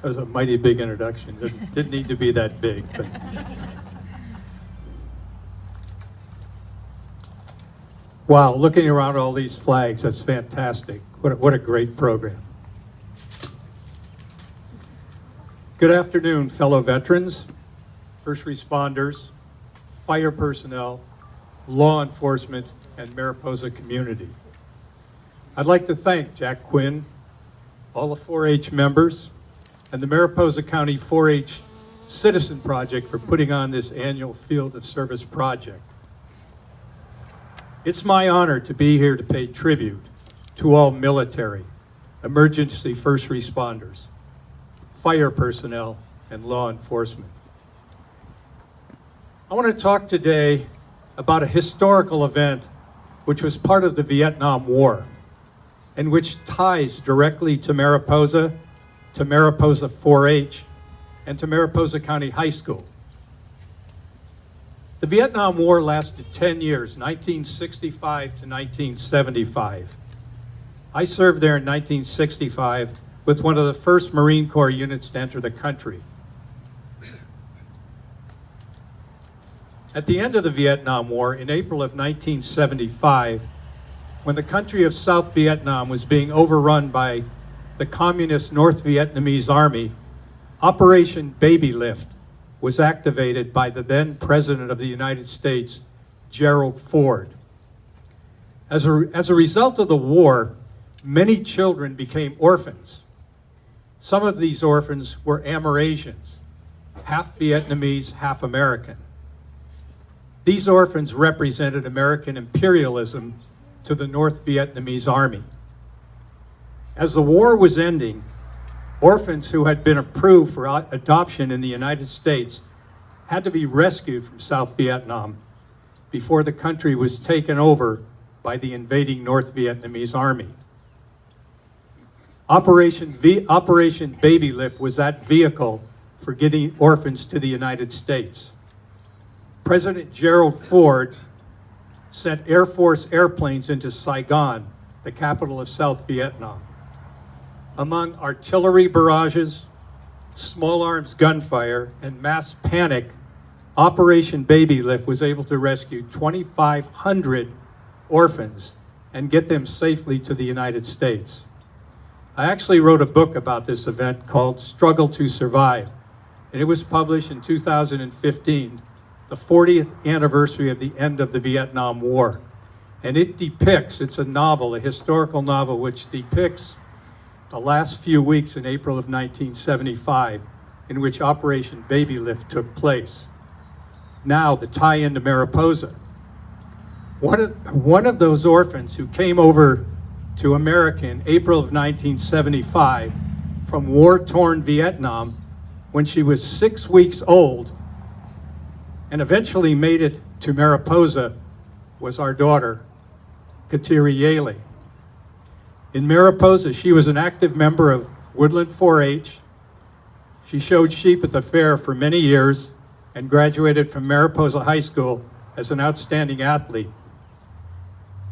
That was a mighty big introduction. Didn't need to be that big. But. Wow, looking around all these flags, that's fantastic. What a great program. Good afternoon, fellow veterans, first responders, fire personnel, law enforcement, and Mariposa community. I'd like to thank Jack Quinn, all the 4-H members, and the Mariposa County 4-H Citizen Project for putting on this annual Field of Service project. It's my honor to be here to pay tribute to all military, emergency first responders, fire personnel, and law enforcement. I want to talk today about a historical event which was part of the Vietnam War and which ties directly to Mariposa 4-H, and to Mariposa County High School. The Vietnam War lasted 10 years, 1965 to 1975. I served there in 1965 with one of the first Marine Corps units to enter the country. At the end of the Vietnam War, in April of 1975, when the country of South Vietnam was being overrun by the communist North Vietnamese Army, Operation Baby Lift was activated by the then President of the United States, Gerald Ford. As a result of the war, many children became orphans. Some of these orphans were Amerasians, half Vietnamese, half American. These orphans represented American imperialism to the North Vietnamese Army. As the war was ending, orphans who had been approved for adoption in the United States had to be rescued from South Vietnam before the country was taken over by the invading North Vietnamese Army. Operation Baby Lift was that vehicle for getting orphans to the United States. President Gerald Ford sent Air Force airplanes into Saigon, the capital of South Vietnam. Among artillery barrages, small arms gunfire, and mass panic, Operation Baby Lift was able to rescue 2,500 orphans and get them safely to the United States. I actually wrote a book about this event called Struggle to Survive, and it was published in 2015, the 40th anniversary of the end of the Vietnam War. And it depicts, it's a novel, a historical novel, which depicts the last few weeks in April of 1975, in which Operation Baby Lift took place. Now, the tie-in to Mariposa. One of those orphans who came over to America in April of 1975 from war-torn Vietnam when she was 6 weeks old and eventually made it to Mariposa was our daughter, Kateri Yaley. In Mariposa, she was an active member of Woodland 4-H. She showed sheep at the fair for many years and graduated from Mariposa High School as an outstanding athlete.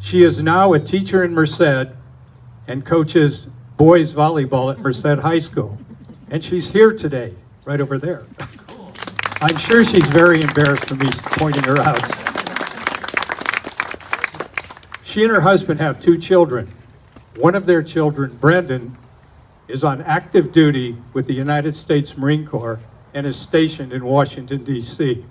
She is now a teacher in Merced and coaches boys volleyball at Merced High School. And she's here today, right over there. I'm sure she's very embarrassed for me pointing her out. She and her husband have 2 children. One of their children, Brendan, is on active duty with the United States Marine Corps and is stationed in Washington, D.C.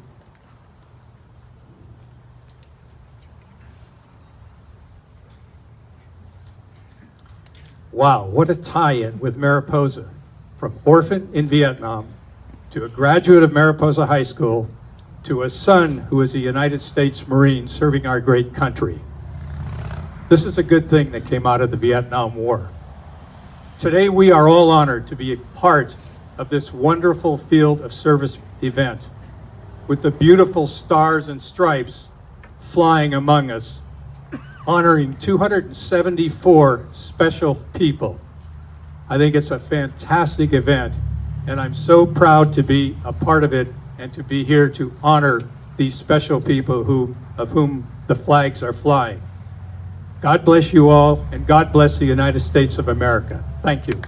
Wow, what a tie-in with Mariposa. From orphan in Vietnam to a graduate of Mariposa High School to a son who is a United States Marine serving our great country. This is a good thing that came out of the Vietnam War. Today we are all honored to be a part of this wonderful Field of Service event with the beautiful stars and stripes flying among us, honoring 274 special people. I think it's a fantastic event, and I'm so proud to be a part of it and to be here to honor these special people of whom the flags are flying. God bless you all, and God bless the United States of America. Thank you.